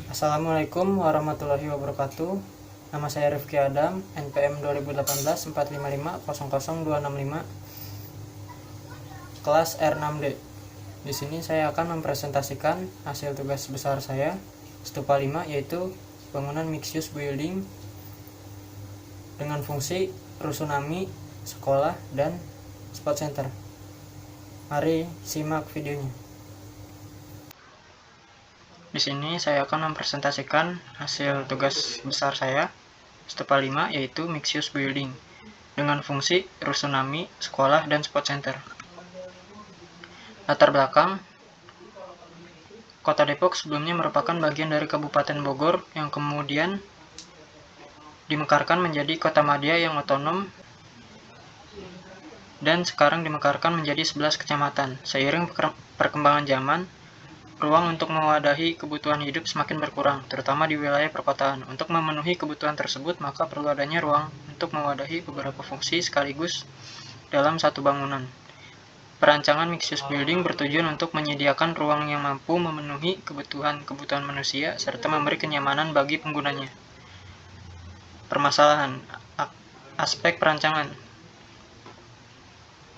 Assalamualaikum warahmatullahi wabarakatuh. Nama saya Rifki Adam, NPM 2018 455 kelas R6D. Di sini saya akan mempresentasikan hasil tugas besar saya Stupa 5, yaitu bangunan mixed use building dengan fungsi rusunami, sekolah, dan sport center. Mari simak videonya. Di sini saya akan mempresentasikan hasil tugas besar saya Stupa 5, yaitu mixed use building dengan fungsi rusunami, sekolah, dan sport center. Latar belakang: Kota Depok sebelumnya merupakan bagian dari Kabupaten Bogor yang kemudian dimekarkan menjadi kota madya yang otonom dan sekarang dimekarkan menjadi 11 kecamatan. Seiring perkembangan zaman, ruang untuk mewadahi kebutuhan hidup semakin berkurang, terutama di wilayah perkotaan. Untuk memenuhi kebutuhan tersebut, maka perlu adanya ruang untuk mewadahi beberapa fungsi sekaligus dalam satu bangunan. Perancangan mixed use building bertujuan untuk menyediakan ruang yang mampu memenuhi kebutuhan manusia serta memberi kenyamanan bagi penggunanya. Permasalahan aspek perancangan.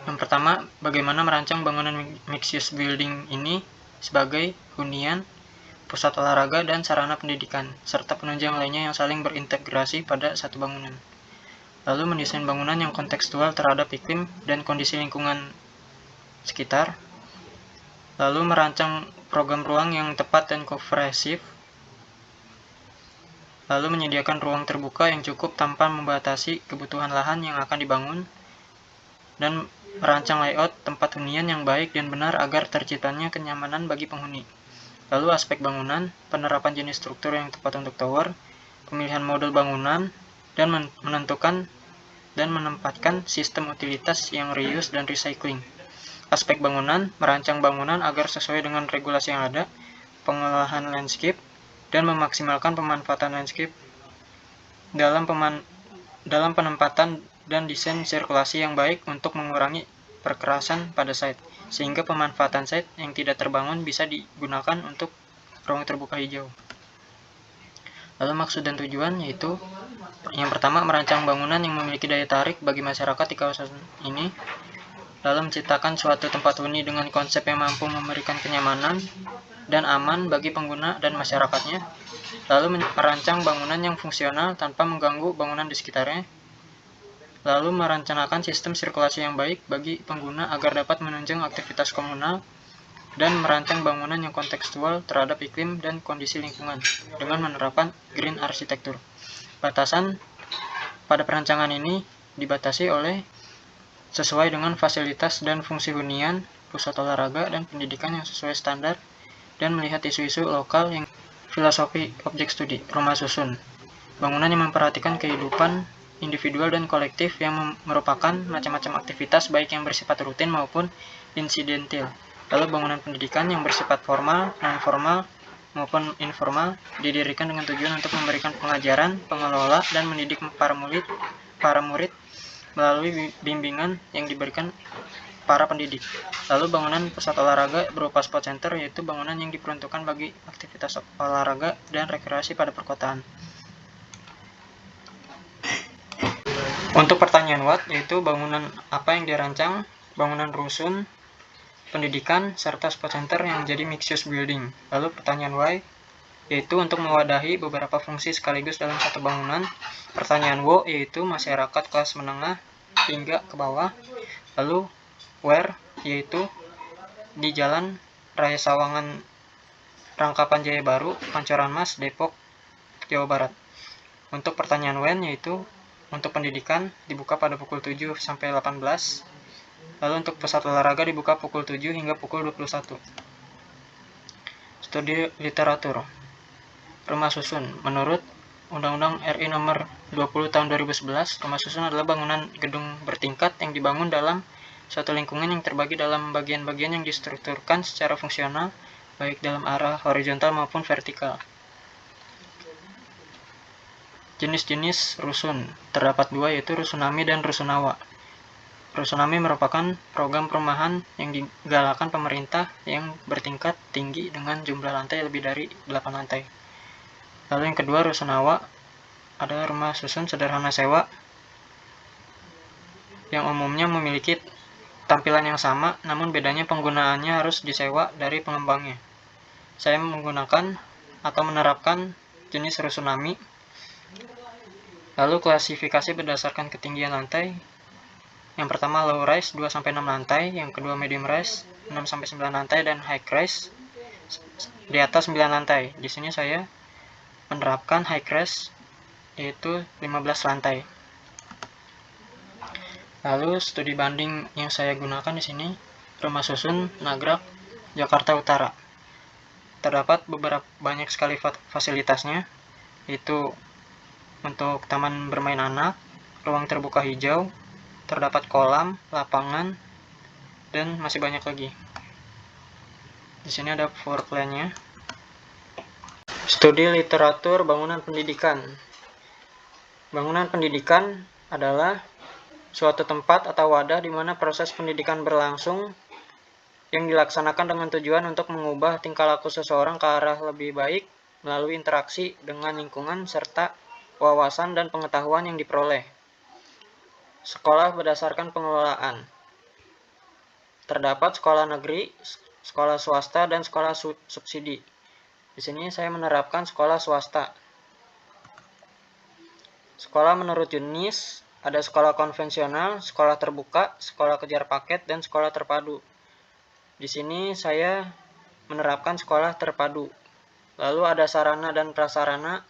Yang pertama, bagaimana merancang bangunan mixed use building ini sebagai hunian, pusat olahraga, dan sarana pendidikan, serta penunjang lainnya yang saling berintegrasi pada satu bangunan. Lalu mendesain bangunan yang kontekstual terhadap iklim dan kondisi lingkungan sekitar. Lalu merancang program ruang yang tepat dan komprehensif. Lalu menyediakan ruang terbuka yang cukup tanpa membatasi kebutuhan lahan yang akan dibangun. Dan merancang layout tempat hunian yang baik dan benar agar terciptanya kenyamanan bagi penghuni. Lalu aspek bangunan, penerapan jenis struktur yang tepat untuk tower, pemilihan model bangunan, dan menentukan dan menempatkan sistem utilitas yang reuse dan recycling. Aspek bangunan, merancang bangunan agar sesuai dengan regulasi yang ada, pengolahan landscape, dan memaksimalkan pemanfaatan landscape dalam penempatan dan desain sirkulasi yang baik untuk mengurangi perkerasan pada site, sehingga pemanfaatan site yang tidak terbangun bisa digunakan untuk ruang terbuka hijau. Lalu maksud dan tujuan, yaitu yang pertama, merancang bangunan yang memiliki daya tarik bagi masyarakat di kawasan ini, lalu menciptakan suatu tempat huni dengan konsep yang mampu memberikan kenyamanan dan aman bagi pengguna dan masyarakatnya, lalu merancang bangunan yang fungsional tanpa mengganggu bangunan di sekitarnya, lalu merencanakan sistem sirkulasi yang baik bagi pengguna agar dapat menunjang aktivitas komunal, dan merancang bangunan yang kontekstual terhadap iklim dan kondisi lingkungan dengan menerapkan green architecture. Batasan pada perancangan ini dibatasi oleh sesuai dengan fasilitas dan fungsi hunian, pusat olahraga, dan pendidikan yang sesuai standar, dan melihat isu-isu lokal yang filosofi objek studi, rumah susun, bangunan yang memperhatikan kehidupan individual dan kolektif yang merupakan macam-macam aktivitas baik yang bersifat rutin maupun insidental. Lalu bangunan pendidikan yang bersifat formal, non-formal, maupun informal didirikan dengan tujuan untuk memberikan pengajaran, pengelola, dan mendidik para murid melalui bimbingan yang diberikan para pendidik. Lalu bangunan pusat olahraga berupa sport center, yaitu bangunan yang diperuntukkan bagi aktivitas olahraga dan rekreasi pada perkotaan. Untuk pertanyaan what, yaitu bangunan apa yang dirancang, bangunan rusun, pendidikan, serta sport center yang jadi mixed use building. Lalu pertanyaan why, yaitu untuk mewadahi beberapa fungsi sekaligus dalam satu bangunan. Pertanyaan wo, yaitu masyarakat kelas menengah hingga ke bawah. Lalu where, yaitu di Jalan Raya Sawangan, Rangkapan Jaya Baru, Pancoran Mas, Depok, Jawa Barat. Untuk pertanyaan when, yaitu untuk pendidikan dibuka pada pukul 7 sampai 18. Lalu untuk pusat olahraga dibuka pukul 7 hingga pukul 21. Studi literatur. Rumah susun. Menurut Undang-Undang RI Nomor 20 Tahun 2011, rumah susun adalah bangunan gedung bertingkat yang dibangun dalam suatu lingkungan yang terbagi dalam bagian-bagian yang distrukturkan secara fungsional, baik dalam arah horizontal maupun vertikal. Jenis-jenis rusun terdapat dua, yaitu rusunami dan rusunawa. Rusunami merupakan program perumahan yang digalakkan pemerintah yang bertingkat tinggi dengan jumlah lantai lebih dari 8 lantai. Lalu yang kedua, rusunawa, ada rumah susun sederhana sewa yang umumnya memiliki tampilan yang sama, namun bedanya penggunaannya harus disewa dari pengembangnya. Saya menggunakan atau menerapkan jenis rusunami. Lalu klasifikasi berdasarkan ketinggian lantai. Yang pertama low rise 2-6 lantai, yang kedua medium rise 6-9 lantai, dan high rise di atas 9 lantai. Di sini saya menerapkan high rise yaitu 15 lantai. Lalu studi banding yang saya gunakan di sini rumah susun Nagrak, Jakarta Utara. Terdapat banyak sekali fasilitasnya, yaitu untuk taman bermain anak, ruang terbuka hijau, terdapat kolam, lapangan, dan masih banyak lagi. Di sini ada floor plan-nya. Studi literatur bangunan pendidikan. Bangunan pendidikan adalah suatu tempat atau wadah di mana proses pendidikan berlangsung yang dilaksanakan dengan tujuan untuk mengubah tingkah laku seseorang ke arah lebih baik melalui interaksi dengan lingkungan serta wawasan dan pengetahuan yang diperoleh. Sekolah berdasarkan pengelolaan. Terdapat sekolah negeri, sekolah swasta, dan sekolah subsidi. Di sini saya menerapkan sekolah swasta. Sekolah menurut jenis, ada sekolah konvensional, sekolah terbuka, sekolah kejar paket, dan sekolah terpadu. Di sini saya menerapkan sekolah terpadu. Lalu ada sarana dan prasarana,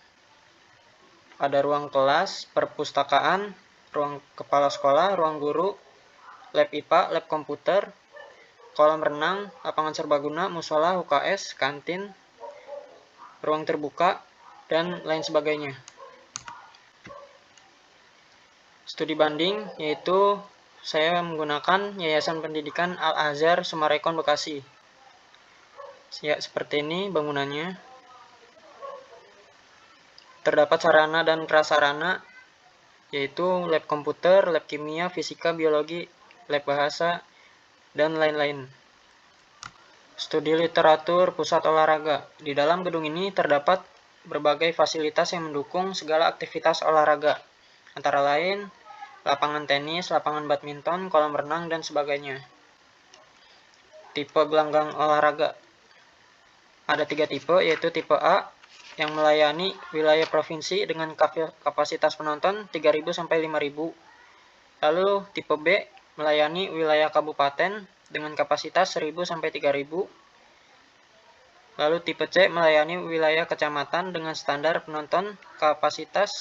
ada ruang kelas, perpustakaan, ruang kepala sekolah, ruang guru, lab IPA, lab komputer, kolam renang, lapangan serbaguna, musola, UKS, kantin, ruang terbuka, dan lain sebagainya. Studi banding yaitu saya menggunakan Yayasan Pendidikan Al-Azhar Sumarekon Bekasi. Ya, seperti ini bangunannya. Terdapat sarana dan prasarana yaitu lab komputer, lab kimia, fisika, biologi, lab bahasa, dan lain-lain. Studi literatur pusat olahraga. Di dalam gedung ini terdapat berbagai fasilitas yang mendukung segala aktivitas olahraga, antara lain lapangan tenis, lapangan badminton, kolam renang, dan sebagainya. Tipe gelanggang olahraga. Ada 3 tipe, yaitu tipe A yang melayani wilayah provinsi dengan kapasitas penonton 3.000 sampai 5.000. Lalu tipe B melayani wilayah kabupaten dengan kapasitas 1.000 sampai 3.000. Lalu tipe C melayani wilayah kecamatan dengan standar penonton kapasitas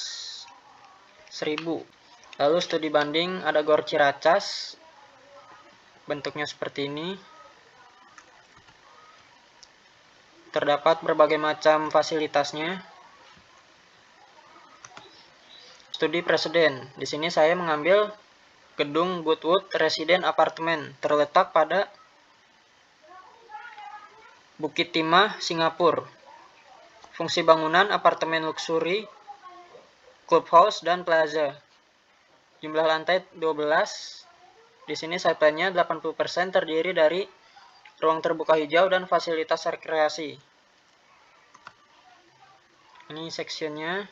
1.000. Lalu studi banding ada Gor Ciracas, bentuknya seperti ini. Terdapat berbagai macam fasilitasnya. Studi presiden. Di sini saya mengambil gedung Goodwood Resident Apartemen, terletak pada Bukit Timah, Singapura. Fungsi bangunan apartemen luxury, clubhouse, dan plaza. Jumlah lantai 12. Di sini site plan-nya 80% terdiri dari ruang terbuka hijau dan fasilitas rekreasi. Ini sectionnya.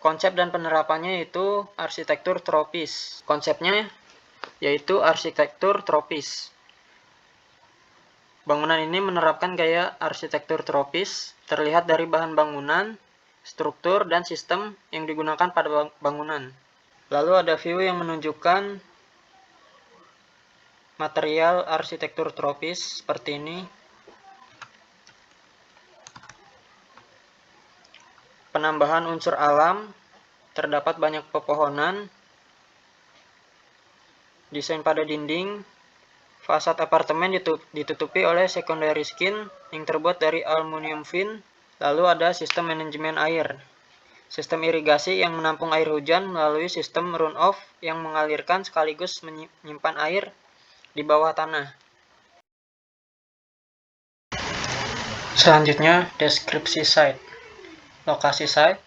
Konsep dan penerapannya yaitu arsitektur tropis. Konsepnya yaitu arsitektur tropis. Bangunan ini menerapkan gaya arsitektur tropis, terlihat dari bahan bangunan, struktur, dan sistem yang digunakan pada bangunan. Lalu ada view yang menunjukkan material arsitektur tropis seperti ini. Penambahan unsur alam, terdapat banyak pepohonan, desain pada dinding, fasad apartemen ditutupi oleh secondary skin yang terbuat dari aluminium fin. Lalu ada sistem manajemen air. Sistem irigasi yang menampung air hujan melalui sistem runoff yang mengalirkan sekaligus menyimpan air di bawah tanah. Selanjutnya, deskripsi site. Lokasi site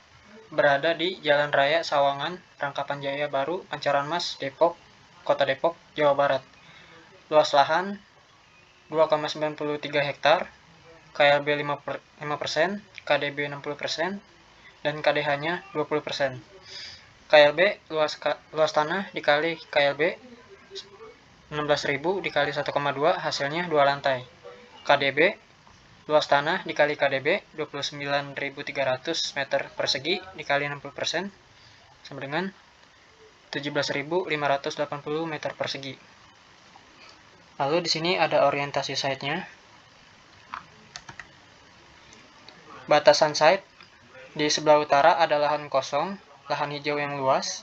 berada di Jalan Raya Sawangan, Rangkapan Jaya Baru, Pancoran Mas, Depok, Kota Depok, Jawa Barat. Luas lahan 2,93 hektar, KLB 5%, KDB 60%, dan KDH-nya 20%. KLB, luas tanah dikali KLB 16.000 dikali 1,2 hasilnya 2 lantai. KDB, luas tanah dikali KDB 29.300 meter persegi dikali 60% sama dengan 17.580 meter persegi. Lalu di sini ada orientasi site-nya. Batasan site, di sebelah utara ada lahan kosong, lahan hijau yang luas.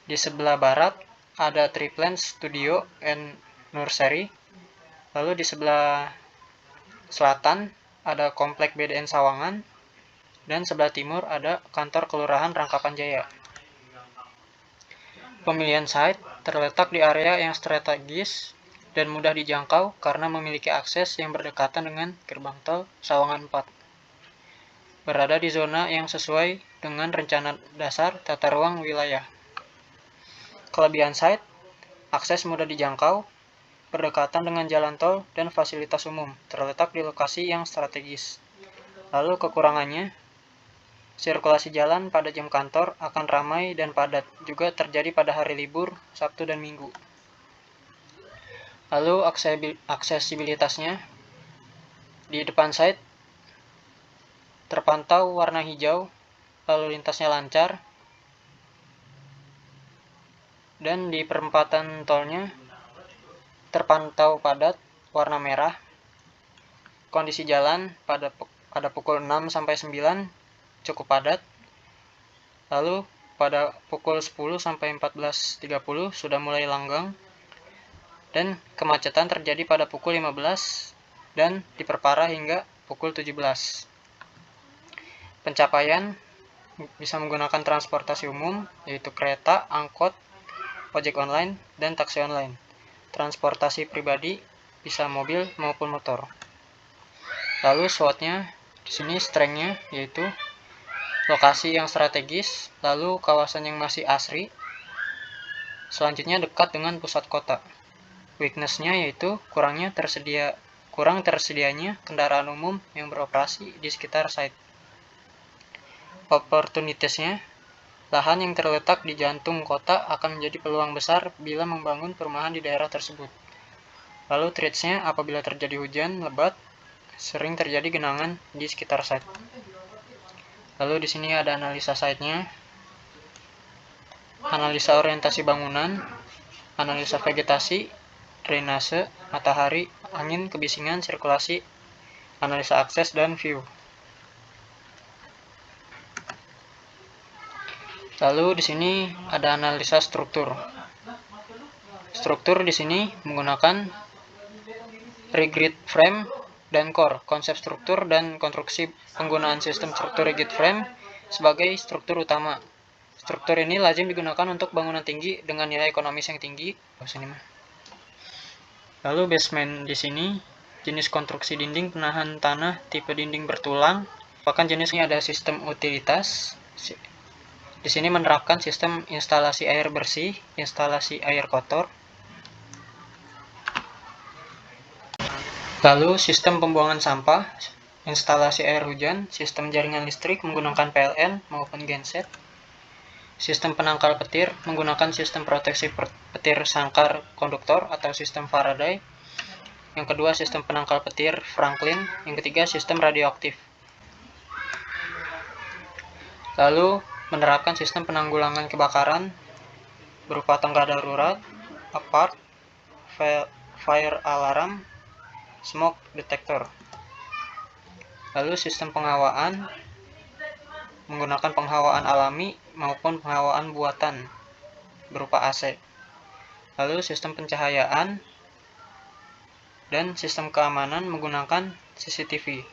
Di sebelah barat ada Triplan Studio and Nursery. Lalu di sebelah selatan ada Komplek BDN Sawangan. Dan sebelah timur ada Kantor Kelurahan Rangkapan Jaya. Pemilihan site terletak di area yang strategis dan mudah dijangkau karena memiliki akses yang berdekatan dengan gerbang tol Sawangan 4. Berada di zona yang sesuai dengan rencana dasar tata ruang wilayah. Kelebihan site, akses mudah dijangkau, berdekatan dengan jalan tol dan fasilitas umum, terletak di lokasi yang strategis. Lalu kekurangannya, sirkulasi jalan pada jam kantor akan ramai dan padat, juga terjadi pada hari libur, Sabtu dan Minggu. Lalu aksesibilitasnya, di depan site terpantau warna hijau, lalu lintasnya lancar, dan di perempatan tolnya terpantau padat, warna merah. Kondisi jalan pada pukul 6 sampai 9 cukup padat. Lalu pada pukul 10 sampai 14.30 sudah mulai langgang. Dan kemacetan terjadi pada pukul 15 dan diperparah hingga pukul 17. Pencapaian bisa menggunakan transportasi umum, yaitu kereta, angkot, ojek online, dan taksi online. Transportasi pribadi bisa mobil maupun motor. Lalu SWOT-nya, di sini strength-nya yaitu lokasi yang strategis, lalu kawasan yang masih asri, selanjutnya dekat dengan pusat kota. Weakness-nya yaitu kurang tersedianya kendaraan umum yang beroperasi di sekitar site. Opportunities-nya, lahan yang terletak di jantung kota akan menjadi peluang besar bila membangun perumahan di daerah tersebut. Lalu threats-nya, apabila terjadi hujan lebat, sering terjadi genangan di sekitar site. Lalu di sini ada analisa site-nya, analisa orientasi bangunan, analisa vegetasi, drainase, matahari, angin, kebisingan, sirkulasi, analisa akses, dan view. Lalu di sini ada analisa struktur. Struktur di sini menggunakan rigid frame dan core. Konsep struktur dan konstruksi penggunaan sistem struktur rigid frame sebagai struktur utama. Struktur ini lazim digunakan untuk bangunan tinggi dengan nilai ekonomis yang tinggi. Lalu basement di sini jenis konstruksi dinding penahan tanah tipe dinding bertulang. Bahkan jenisnya ada sistem utilitas. Di sini menerapkan sistem instalasi air bersih, instalasi air kotor. Lalu sistem pembuangan sampah, instalasi air hujan, sistem jaringan listrik menggunakan PLN maupun genset. Sistem penangkal petir menggunakan sistem proteksi petir sangkar konduktor atau sistem Faraday. Yang kedua sistem penangkal petir Franklin. Yang ketiga sistem radioaktif. Lalu menerapkan sistem penanggulangan kebakaran berupa tangga darurat, apart, fire alarm, smoke detector. Lalu sistem penghawaan menggunakan penghawaan alami maupun penghawaan buatan berupa AC. Lalu sistem pencahayaan dan sistem keamanan menggunakan CCTV.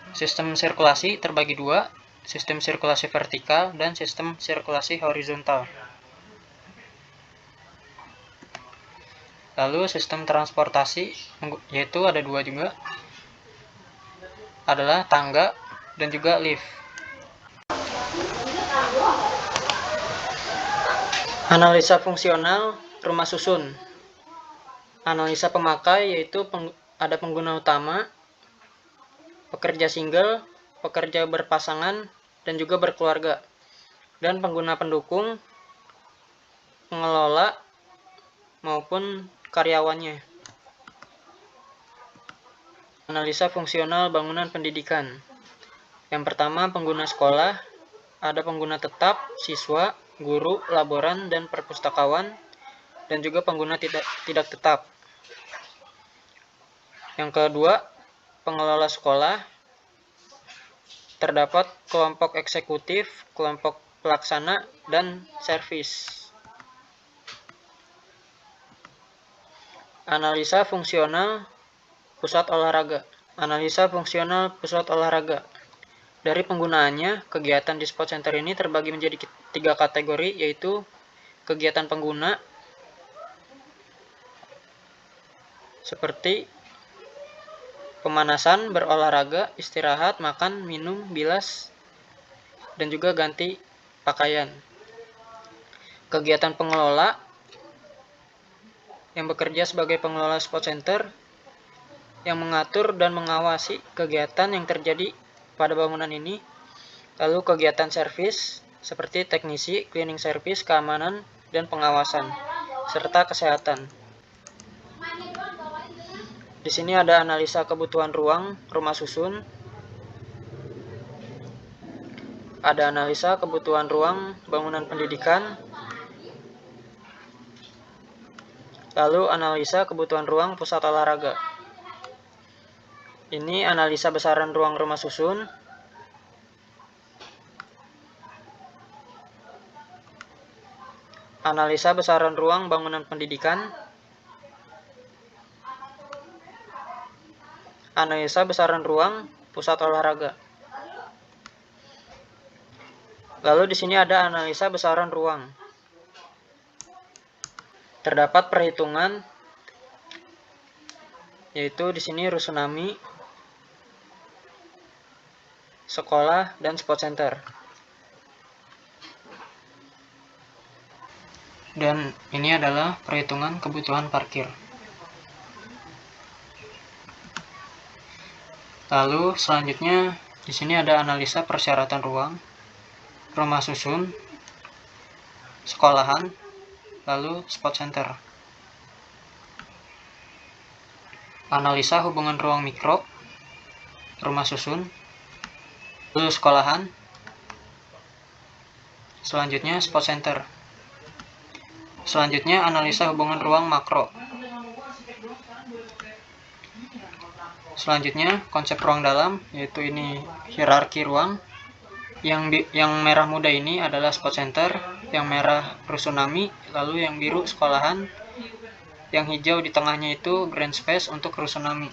Sistem sirkulasi terbagi dua, sistem sirkulasi vertikal dan sistem sirkulasi horizontal. Lalu sistem transportasi, yaitu ada dua juga, adalah tangga dan juga lift. Analisa fungsional rumah susun. Analisa pemakai, yaitu ada pengguna utama, pekerja single, pekerja berpasangan, dan juga berkeluarga. Dan pengguna pendukung, pengelola, maupun karyawannya. Analisa fungsional bangunan pendidikan. Yang pertama, pengguna sekolah. Ada pengguna tetap, siswa, guru, laboran, dan perpustakawan, dan juga pengguna tidak tetap. Yang kedua, pengelola sekolah. Terdapat kelompok eksekutif, kelompok pelaksana, dan servis. Analisa fungsional pusat olahraga. Analisa fungsional pusat olahraga. Dari penggunaannya, kegiatan di sport center ini terbagi menjadi 3 kategori, yaitu kegiatan pengguna, seperti pemanasan, berolahraga, istirahat, makan, minum, bilas, dan juga ganti pakaian. Kegiatan pengelola, yang bekerja sebagai pengelola sport center, yang mengatur dan mengawasi kegiatan yang terjadi pada bangunan ini. Lalu kegiatan servis, seperti teknisi, cleaning service, keamanan, dan pengawasan, serta kesehatan. Di sini ada analisa kebutuhan ruang rumah susun. Ada analisa kebutuhan ruang bangunan pendidikan. Lalu analisa kebutuhan ruang pusat olahraga. Ini analisa besaran ruang rumah susun. Analisa besaran ruang bangunan pendidikan. Analisa besaran ruang pusat olahraga. Lalu di sini ada analisa besaran ruang. Terdapat perhitungan, yaitu di sini rusunami, sekolah, dan sport center. Dan ini adalah perhitungan kebutuhan parkir. Lalu selanjutnya di sini ada analisa persyaratan ruang, rumah susun, sekolahan, lalu sport center. Analisa hubungan ruang mikro, rumah susun, lalu sekolahan, selanjutnya sport center. Selanjutnya analisa hubungan ruang makro. Selanjutnya konsep ruang dalam, yaitu ini hierarki ruang. Yang merah muda ini adalah sport center, yang merah rusunami, lalu yang biru sekolahan, yang hijau di tengahnya itu grand space untuk rusunami.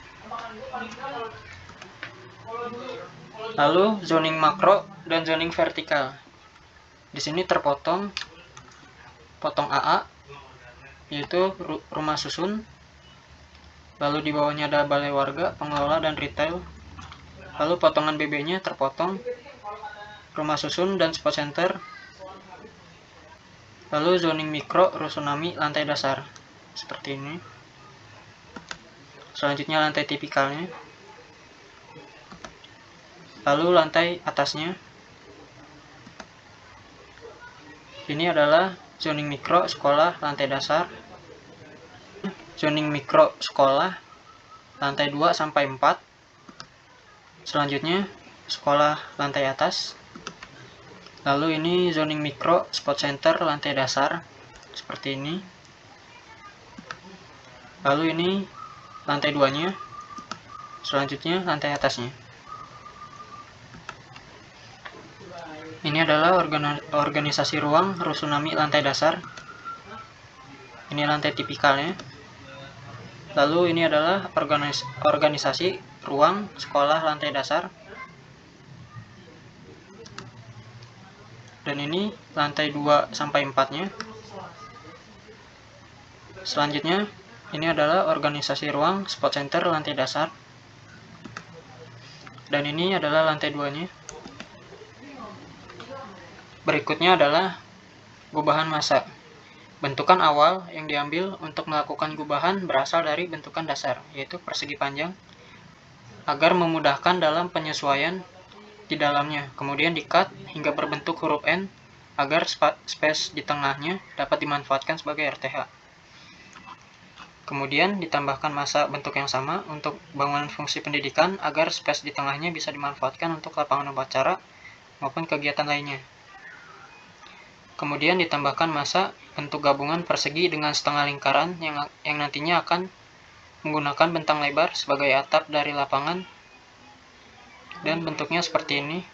Lalu zoning makro dan zoning vertikal. Di sini terpotong AA, yaitu rumah susun. Lalu di bawahnya ada balai warga, pengelola, dan retail. Lalu potongan BB-nya terpotong rumah susun dan sport center. Lalu zoning mikro, rusunami, lantai dasar, seperti ini. Selanjutnya lantai tipikalnya. Lalu lantai atasnya. Ini adalah zoning mikro, sekolah, lantai dasar. Zoning mikro, sekolah, lantai 2 sampai 4. Selanjutnya sekolah, lantai atas. Lalu ini zoning mikro, sport center, lantai dasar, seperti ini. Lalu ini lantai 2-nya. Selanjutnya lantai atasnya. Ini adalah organisasi ruang rusunami lantai dasar. Ini lantai tipikalnya. Lalu ini adalah organisasi ruang sekolah lantai dasar. Dan ini lantai 2 sampai 4-nya. Selanjutnya ini adalah organisasi ruang sport center lantai dasar. Dan ini adalah lantai 2-nya. Berikutnya adalah gubahan massa. Bentukan awal yang diambil untuk melakukan gubahan berasal dari bentukan dasar, yaitu persegi panjang, agar memudahkan dalam penyesuaian di dalamnya, kemudian di-cut hingga berbentuk huruf N agar space di tengahnya dapat dimanfaatkan sebagai RTH. Kemudian ditambahkan massa bentuk yang sama untuk bangunan fungsi pendidikan agar space di tengahnya bisa dimanfaatkan untuk lapangan upacara maupun kegiatan lainnya. Kemudian ditambahkan massa bentuk gabungan persegi dengan setengah lingkaran yang nantinya akan menggunakan bentang lebar sebagai atap dari lapangan, dan bentuknya seperti ini.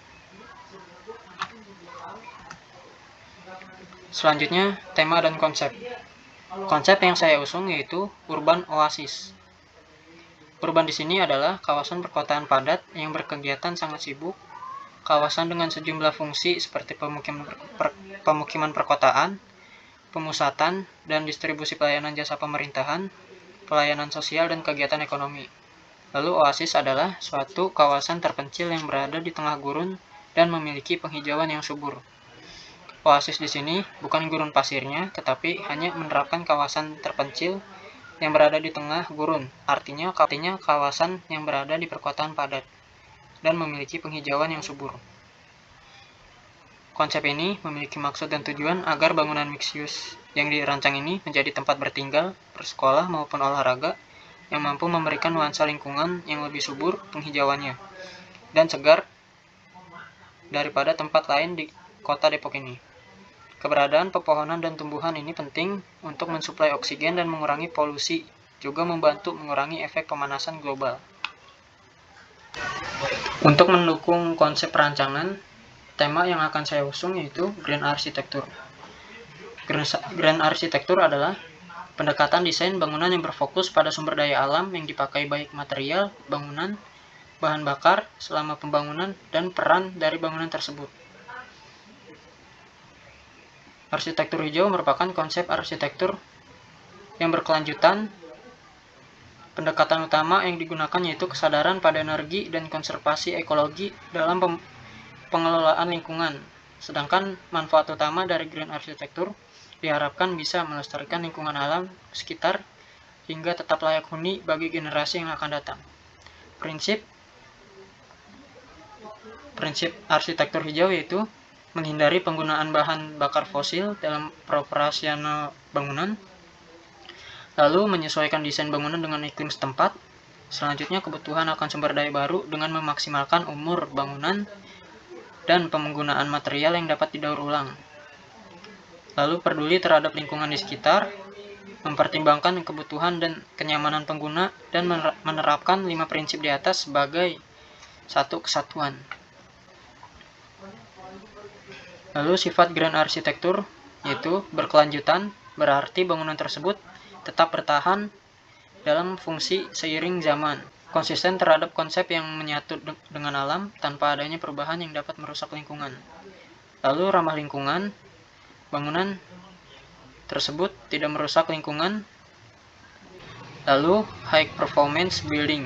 Selanjutnya, tema dan konsep. Konsep yang saya usung yaitu urban oasis. Urban di sini adalah kawasan perkotaan padat yang berkegiatan sangat sibuk, kawasan dengan sejumlah fungsi seperti pemukiman perkotaan, pemusatan, dan distribusi pelayanan jasa pemerintahan, pelayanan sosial, dan kegiatan ekonomi. Lalu oasis adalah suatu kawasan terpencil yang berada di tengah gurun dan memiliki penghijauan yang subur. Oasis di sini bukan gurun pasirnya, tetapi hanya menerapkan kawasan terpencil yang berada di tengah gurun, artinya kawasan yang berada di perkotaan padat dan memiliki penghijauan yang subur. Konsep ini memiliki maksud dan tujuan agar bangunan mixed-use yang dirancang ini menjadi tempat bertinggal, bersekolah, maupun olahraga yang mampu memberikan nuansa lingkungan yang lebih subur penghijauannya dan segar daripada tempat lain di kota Depok ini. Keberadaan pepohonan dan tumbuhan ini penting untuk mensuplai oksigen dan mengurangi polusi, juga membantu mengurangi efek pemanasan global. Untuk mendukung konsep perancangan, tema yang akan saya usung yaitu Green Architecture. Green Architecture adalah pendekatan desain bangunan yang berfokus pada sumber daya alam yang dipakai, baik material bangunan, bahan bakar selama pembangunan, dan peran dari bangunan tersebut. Arsitektur hijau merupakan konsep arsitektur yang berkelanjutan. Pendekatan utama yang digunakan yaitu kesadaran pada energi dan konservasi ekologi dalam pengelolaan lingkungan. Sedangkan manfaat utama dari Green Architecture diharapkan bisa melestarikan lingkungan alam sekitar hingga tetap layak huni bagi generasi yang akan datang. Prinsip arsitektur hijau yaitu menghindari penggunaan bahan bakar fosil dalam operasional bangunan, lalu menyesuaikan desain bangunan dengan iklim setempat. Selanjutnya, kebutuhan akan sumber daya baru dengan memaksimalkan umur bangunan dan penggunaan material yang dapat didaur ulang. Lalu peduli terhadap lingkungan di sekitar, mempertimbangkan kebutuhan dan kenyamanan pengguna, dan menerapkan 5 prinsip di atas sebagai satu kesatuan. Lalu sifat Green Architecture yaitu berkelanjutan, berarti bangunan tersebut tetap bertahan dalam fungsi seiring zaman, konsisten terhadap konsep yang menyatu dengan alam tanpa adanya perubahan yang dapat merusak lingkungan. Lalu ramah lingkungan, bangunan tersebut tidak merusak lingkungan. Lalu high performance building,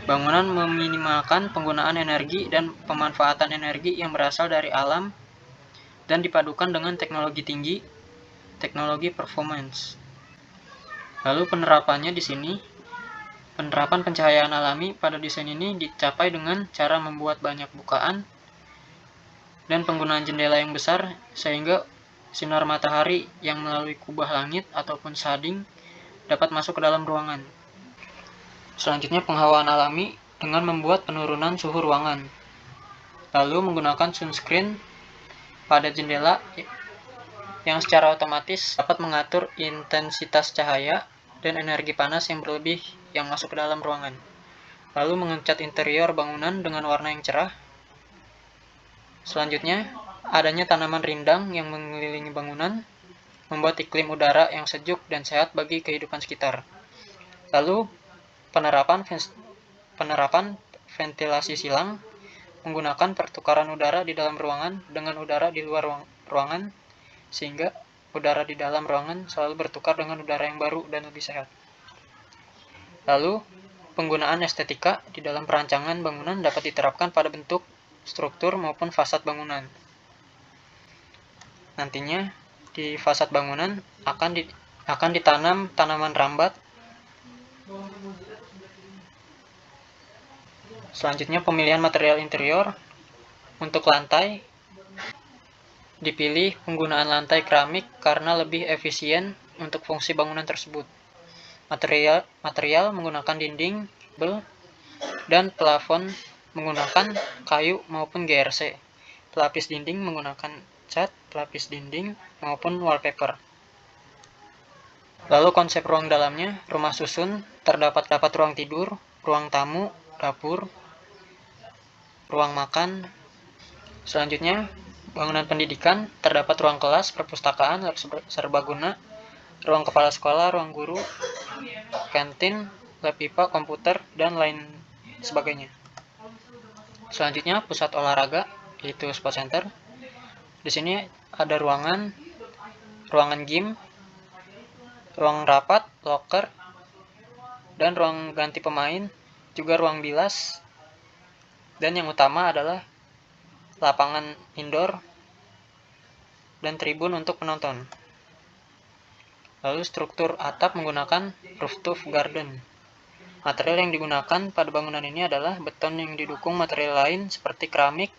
bangunan meminimalkan penggunaan energi dan pemanfaatan energi yang berasal dari alam dan dipadukan dengan teknologi tinggi, teknologi performance. Lalu penerapannya di sini, penerapan pencahayaan alami pada desain ini dicapai dengan cara membuat banyak bukaan dan penggunaan jendela yang besar sehingga sinar matahari yang melalui kubah langit ataupun shading dapat masuk ke dalam ruangan. Selanjutnya, penghawaan alami dengan membuat penurunan suhu ruangan. Lalu menggunakan sunscreen pada jendela yang secara otomatis dapat mengatur intensitas cahaya dan energi panas yang berlebih yang masuk ke dalam ruangan. Lalu mengecat interior bangunan dengan warna yang cerah. Selanjutnya, adanya tanaman rindang yang mengelilingi bangunan, membuat iklim udara yang sejuk dan sehat bagi kehidupan sekitar. Lalu, penerapan ventilasi silang, menggunakan pertukaran udara di dalam ruangan dengan udara di luar ruangan, sehingga udara di dalam ruangan selalu bertukar dengan udara yang baru dan lebih sehat. Lalu, penggunaan estetika di dalam perancangan bangunan dapat diterapkan pada bentuk, struktur, maupun fasad bangunan. Nantinya, di fasad bangunan akan ditanam tanaman rambat. Selanjutnya, pemilihan material interior. Untuk lantai, dipilih penggunaan lantai keramik karena lebih efisien untuk fungsi bangunan tersebut. Material menggunakan dinding dan plafon menggunakan kayu maupun GRC. Pelapis dinding menggunakan cat pelapis dinding maupun wallpaper. Lalu konsep ruang dalamnya, rumah susun, terdapat ruang tidur, ruang tamu, dapur, ruang makan. Selanjutnya, bangunan pendidikan, terdapat ruang kelas, perpustakaan, lab serbaguna, ruang kepala sekolah, ruang guru, kantin, lab IPA, komputer, dan lain sebagainya. Selanjutnya, pusat olahraga, yaitu sport center. Di sini ada ruangan gym, ruang rapat, locker, dan ruang ganti pemain, juga ruang bilas, dan yang utama adalah lapangan indoor dan tribun untuk penonton. Lalu struktur atap menggunakan rooftop garden. Material yang digunakan pada bangunan ini adalah beton yang didukung material lain seperti keramik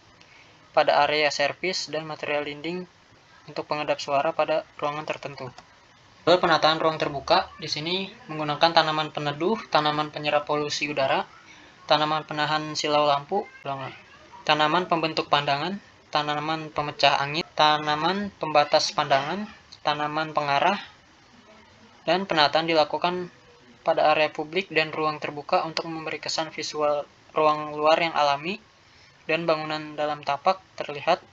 pada area servis dan material dinding untuk pengedap suara pada ruangan tertentu. Lalu penataan ruang terbuka, di sini menggunakan tanaman peneduh, tanaman penyerap polusi udara, tanaman penahan silau lampu, tanaman pembentuk pandangan, tanaman pemecah angin, tanaman pembatas pandangan, tanaman pengarah, dan penataan dilakukan pada area publik dan ruang terbuka untuk memberi kesan visual ruang luar yang alami dan bangunan dalam tapak terlihat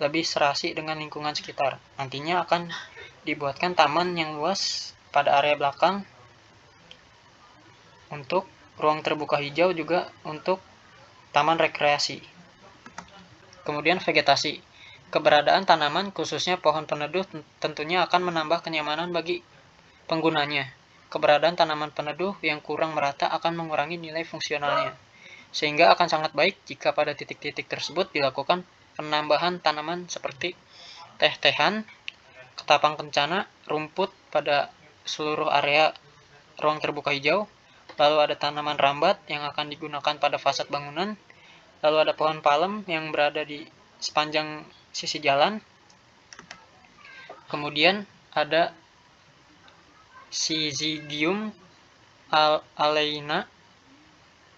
lebih serasi dengan lingkungan sekitar. Nantinya akan dibuatkan taman yang luas pada area belakang untuk ruang terbuka hijau, juga untuk taman rekreasi. Kemudian vegetasi. Keberadaan tanaman khususnya pohon peneduh tentunya akan menambah kenyamanan bagi penggunanya. Keberadaan tanaman peneduh yang kurang merata akan mengurangi nilai fungsionalnya, sehingga akan sangat baik jika pada titik-titik tersebut dilakukan penambahan tanaman seperti teh-tehan, ketapang kencana, rumput pada seluruh area ruang terbuka hijau. Lalu ada tanaman rambat yang akan digunakan pada fasad bangunan. Lalu ada pohon palem yang berada di sepanjang sisi jalan. Kemudian ada Syzygium aleina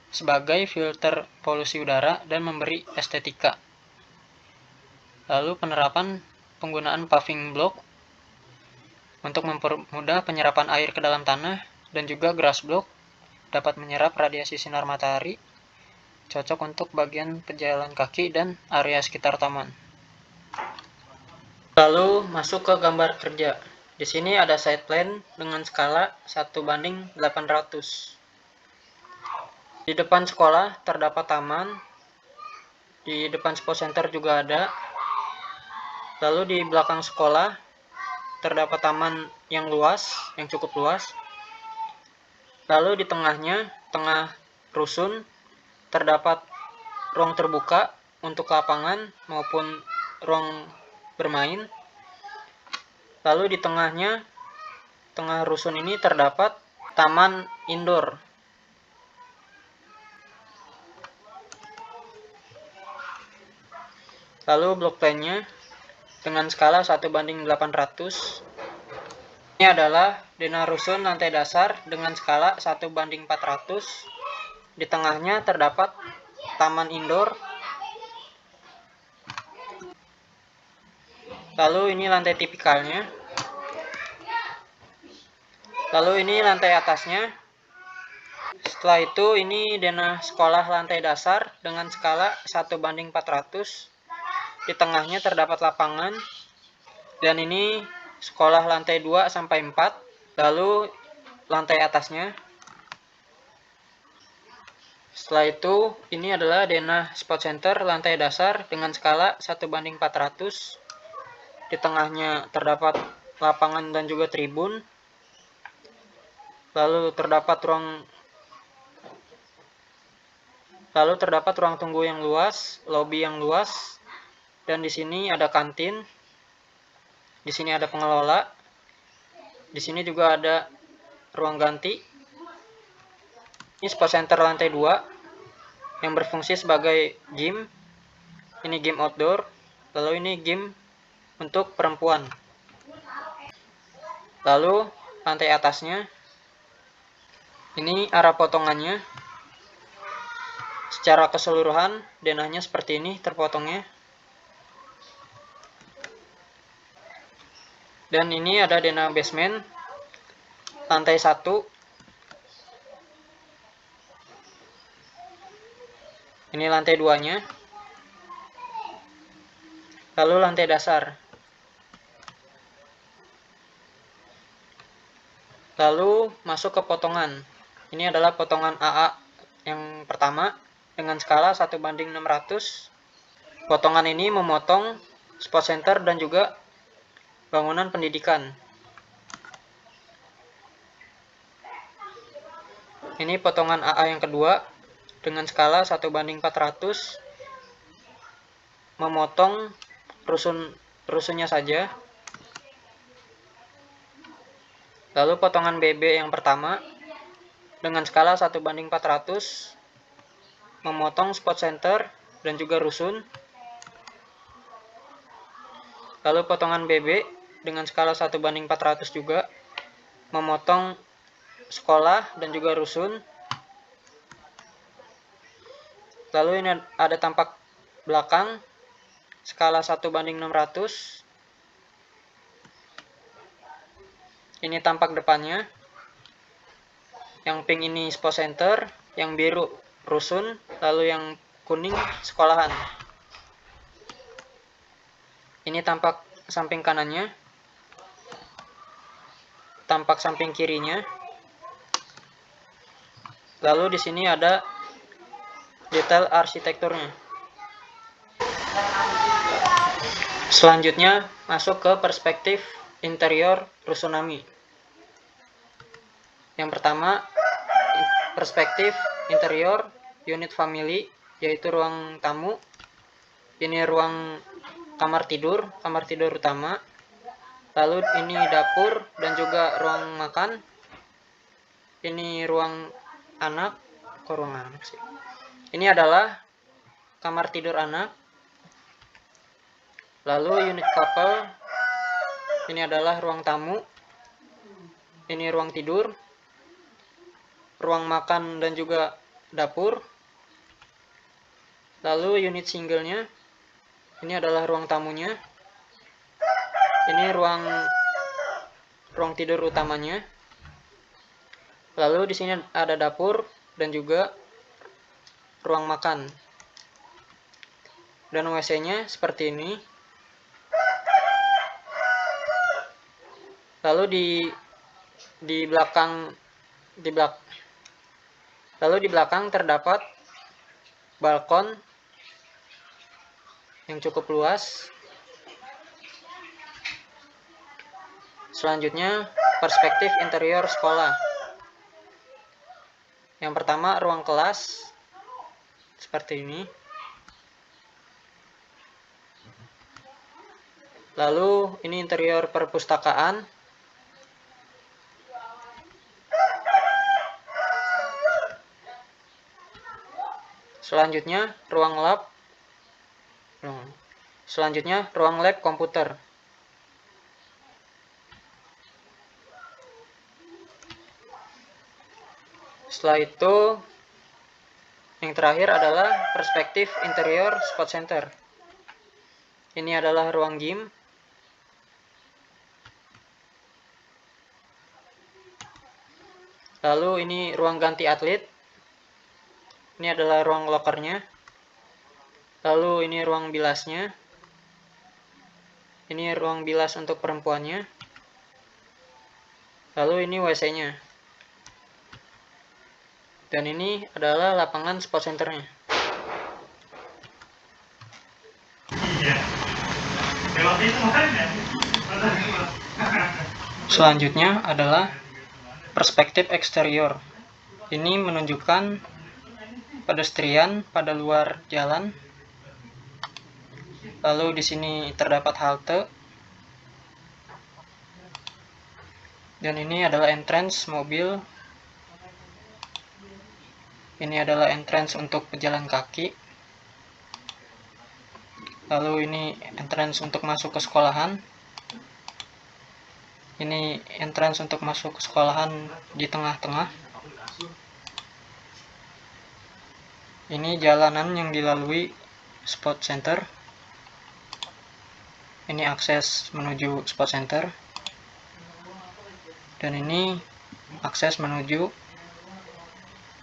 sebagai filter polusi udara dan memberi estetika. Lalu penerapan penggunaan paving block untuk mempermudah penyerapan air ke dalam tanah, dan juga grass block dapat menyerap radiasi sinar matahari, cocok untuk bagian pejalan kaki dan area sekitar taman. Lalu masuk ke gambar kerja. Di sini ada site plan dengan skala 1:800. Di depan sekolah terdapat taman. Di depan sport center juga ada. Lalu di belakang sekolah terdapat taman yang luas, yang cukup luas. Lalu di tengah rusun terdapat ruang terbuka untuk lapangan maupun ruang bermain. Lalu di tengah rusun ini terdapat taman indoor. Lalu blok plan-nya dengan skala 1:800. Ini adalah denah rusun lantai dasar dengan skala 1:400. Di tengahnya terdapat taman indoor. Lalu ini lantai tipikalnya. Lalu ini lantai atasnya. Setelah itu ini denah sekolah lantai dasar dengan skala 1:400. Di tengahnya terdapat lapangan. Dan ini sekolah lantai 2-4. Lalu lantai atasnya. Setelah itu ini adalah denah sport center lantai dasar dengan skala 1:400. Di tengahnya terdapat lapangan dan juga tribun. Lalu terdapat ruang tunggu yang luas, lobi yang luas, dan di sini ada kantin. Di sini ada pengelola. Di sini juga ada ruang ganti. Ini sport center lantai 2 yang berfungsi sebagai gym. ini game outdoor, lalu ini game untuk perempuan. Lalu lantai atasnya, ini arah potongannya. Secara keseluruhan denahnya seperti ini terpotongnya. Dan ini ada denah basement, lantai 1. Ini lantai 2-nya. Lalu lantai dasar. Lalu masuk ke potongan. Ini adalah potongan AA yang pertama dengan skala 1:600. Potongan ini memotong sport center dan juga bangunan pendidikan. Ini potongan AA yang kedua dengan skala 1:400, memotong rusunnya saja. Lalu potongan BB yang pertama dengan skala 1:400, memotong sport center dan juga rusun. Lalu potongan BB dengan skala 1:400 juga, memotong sekolah dan juga rusun. Lalu ini ada tampak belakang skala 1:600. Ini tampak depannya. Yang pink ini sport center, yang biru rusun, lalu yang kuning sekolahan. Ini tampak samping kanannya, tampak samping kirinya. Lalu di sini ada detail arsitekturnya. Selanjutnya masuk ke perspektif interior rusunami. Yang pertama, perspektif interior unit family, yaitu ruang tamu. Ini ruang kamar tidur utama. Lalu ini dapur dan juga ruang makan. Ini ruang anak, ruang anak sih. Ini adalah kamar tidur anak. Lalu unit couple, ini adalah ruang tamu. Ini ruang tidur, ruang makan dan juga dapur. Lalu unit singlenya, ini adalah ruang tamunya. Ini ruang tidur utamanya. Lalu di sini ada dapur dan juga ruang makan. Dan WC-nya seperti ini. Lalu di belakang terdapat balkon yang cukup luas. Selanjutnya, perspektif interior sekolah. Yang pertama, ruang kelas seperti ini. Lalu ini interior perpustakaan. Selanjutnya ruang lab komputer. Setelah itu yang terakhir adalah perspektif interior sport center. Ini adalah ruang gym. Lalu ini ruang ganti atlet. Ini adalah ruang lokernya. Lalu ini ruang bilasnya. Ini ruang bilas untuk perempuannya. Lalu ini WC-nya. Dan ini adalah lapangan sport centernya. Selanjutnya adalah perspektif eksterior. Ini menunjukkan pedestrian pada luar jalan. Lalu di sini terdapat halte. Dan ini adalah entrance mobil. Ini adalah entrance untuk pejalan kaki. Lalu ini entrance untuk masuk ke sekolahan. Ini entrance untuk masuk ke sekolahan di tengah-tengah. Ini jalanan yang dilalui sport center. Ini akses menuju sport center. Dan ini akses menuju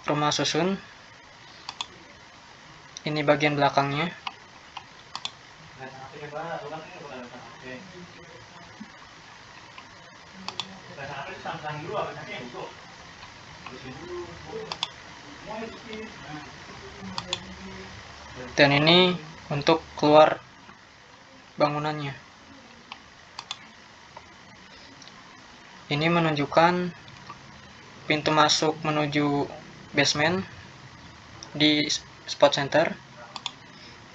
rumah susun. Ini bagian belakangnya. Dan ini untuk keluar bangunannya. Ini menunjukkan pintu masuk menuju basement di sport center.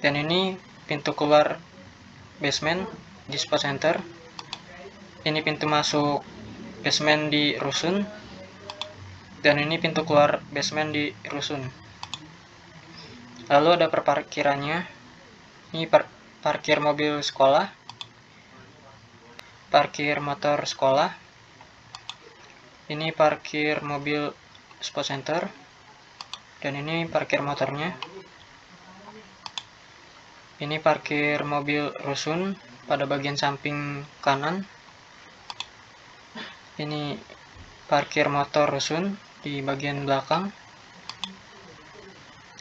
Dan ini pintu keluar basement di sport center. Ini pintu masuk basement di rusun. Dan ini pintu keluar basement di rusun. Lalu ada perparkirannya. Ini parkir mobil sekolah, parkir motor sekolah. Ini parkir mobil sport center. Dan ini parkir motornya. Ini parkir mobil rusun pada bagian samping kanan. Ini parkir motor rusun di bagian belakang.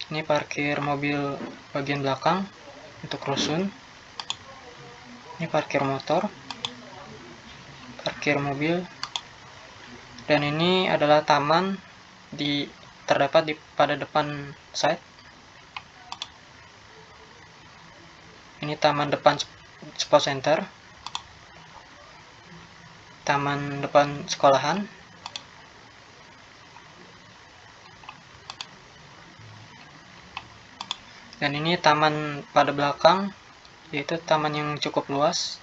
Ini parkir mobil bagian belakang untuk rusun. Ini parkir motor, parkir mobil. Dan ini adalah taman terdapat pada depan site. Ini taman depan sport center, taman depan sekolahan. Dan ini taman pada belakang, yaitu taman yang cukup luas.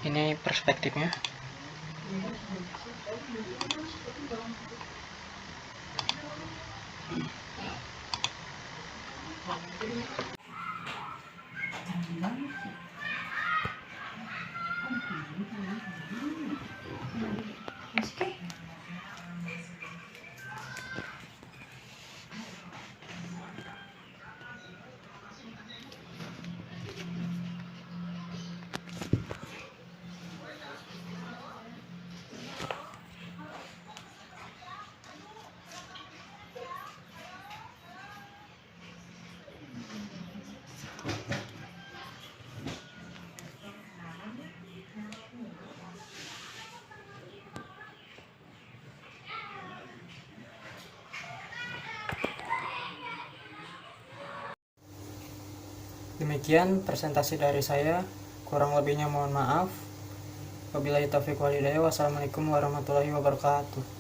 Ini perspektifnya. Demikian presentasi dari saya, kurang lebihnya mohon maaf. Wabillahi taufiq wal hidayah. Wassalamualaikum warahmatullahi wabarakatuh.